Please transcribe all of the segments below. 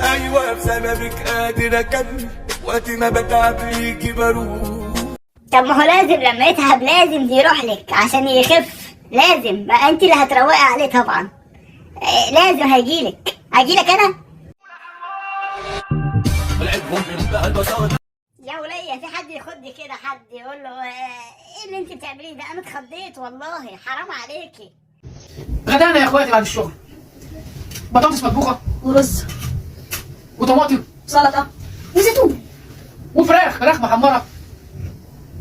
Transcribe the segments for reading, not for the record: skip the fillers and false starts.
ايوه بسببك قادر اكمل وقت ما بتعب ليكي بروح. طب ما هو لازم لما يتعب لازم يروح لك عشان يخف، لازم بقى انت اللي هتروقي عليه طبعا. لازم هيجيلك انا. يا ولية في حد ياخدني كده، حد يقول له ايه اللي انت بتعمليه ده؟ انا اتخضيت والله، حرام عليكي. غدانا يا اخواتي بعد الشغل، بطاطس مطبوخه ورز وطماطم سلطه وزيتون فراخ محمره.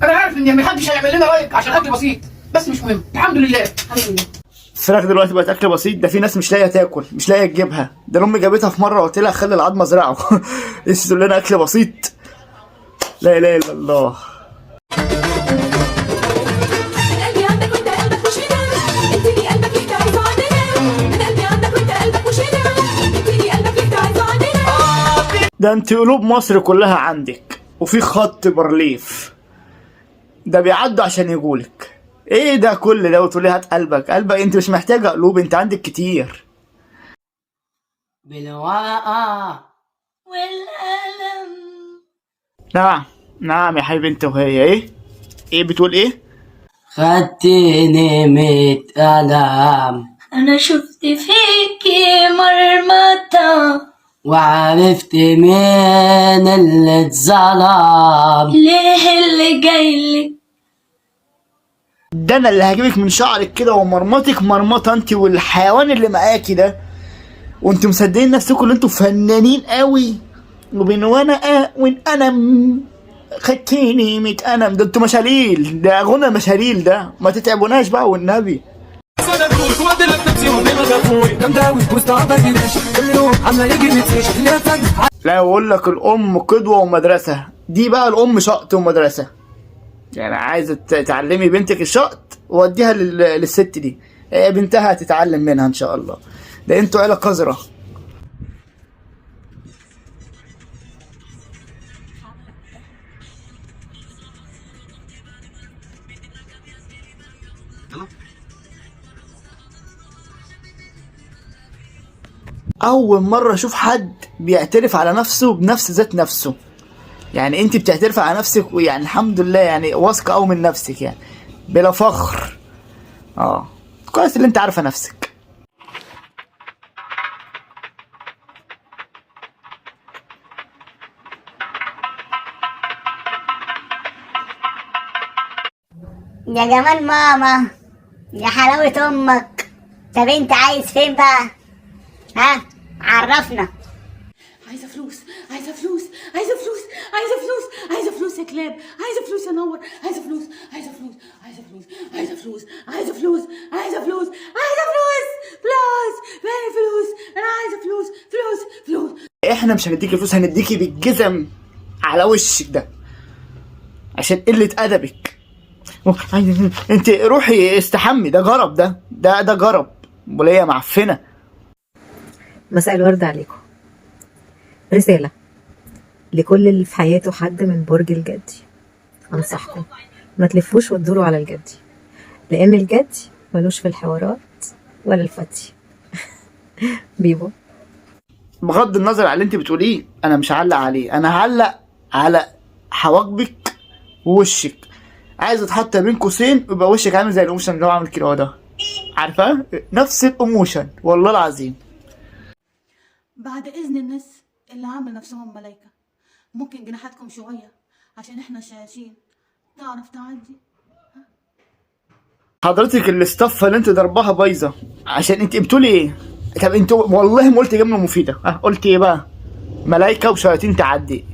انا عارف ان محدش هيعمل لنا لايك عشان اكل بسيط، بس مش مهم، الحمد لله. الفراخ دلوقتي بقت اكل بسيط، ده في ناس مش لاقيه تاكل، مش لاقيه تجيبها. ده امي جابتها في مره وقلت لها خلي العظمه ازرعه. لسه تقول لنا اكل بسيط؟ لا اله الا الله. ده انت قلوب مصر كلها عندك، وفي خط برليف ده بيعدوا عشان يقولك ايه ده كل ده، وتقولي هات قلبك. انت مش محتاجه قلوب، انت عندك كتير. بالورقه والقلم. نعم يا حبيبي انت وهي. ايه بتقول ايه؟ خدتني 100 قلم، انا شفت فيكي مرمطة وعرفت مين اللي اتظلم. ليه اللي جايلك؟ ده انا اللي هجيبك من شعرك كده ومرمطك مرمطه انت والحيوان اللي معاكي ده، وانتوا مصدقين نفسكم ان انتوا فنانين قوي، وبين وانا وانقلم خدتيني 100 قلم. ده انتوا مشاليل، ده غنى مشاليل، ده ما تتعبوناش بقى والنبي. لا اقول لك الام قدوه ومدرسه، دي بقى الام شقط ومدرسه. يعني عايزه تعلمي بنتك الشقط ووديها للست دي، بنتها هتتعلم منها ان شاء الله. ده انتوا عيله قذره. اول مره اشوف حد بيعترف على نفسه بنفس ذات نفسه. يعني انت بتعترف على نفسك، ويعني الحمد لله يعني واثقه قوي من نفسك، يعني بلا فخر. كويس اللي انت عارفه نفسك. يا جمال ماما، يا حلاوة امك. طب انت عايز فين بقى؟ ها عرفنا. عايزه فلوس يا كلاب، عايزه فلوس يا نور، عايزه فلوس فين الفلوس؟ انا عايزه فلوس. احنا مش هنديكي فلوس، هنديكي بالجزم على وشك ده عشان قله ادبك. انت روحي استحمي، ده جرب، ده جرب وليه معفنه. مساء الورد عليكم. رسالة لكل اللي في حياته حد من برج الجدي، أنصحكم ما تلفوش وتدوروا على الجدي، لأن الجدي ملوش في الحوارات ولا الفتي. بيبو. بغض النظر على اللي انت بتقوليه، انا مش هعلق عليه، انا هعلق على حواجبك ووشك. عايز اتحط بين قوسين يبقى وشك عامل زي الايموشن اللي هو عامل كده ده، عارفه؟ نفس الايموشن والله العظيم. بعد اذن الناس اللي عامل نفسهم ملايكه، ممكن جناحاتكم شويه عشان احنا شياطين، تعرف تعدي؟ حضرتك الاستفه اللي انت ضربها بايظه، عشان انت بتقولي ايه؟ طب انت والله ما قلت جمله مفيده. قلت ايه بقى؟ ملايكه وشياطين تعدي.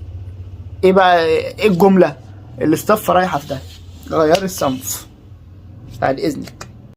ايه بقى ايه الجمله؟ الاستفه رايحه في ده، غيري الصنف بعد اذنك.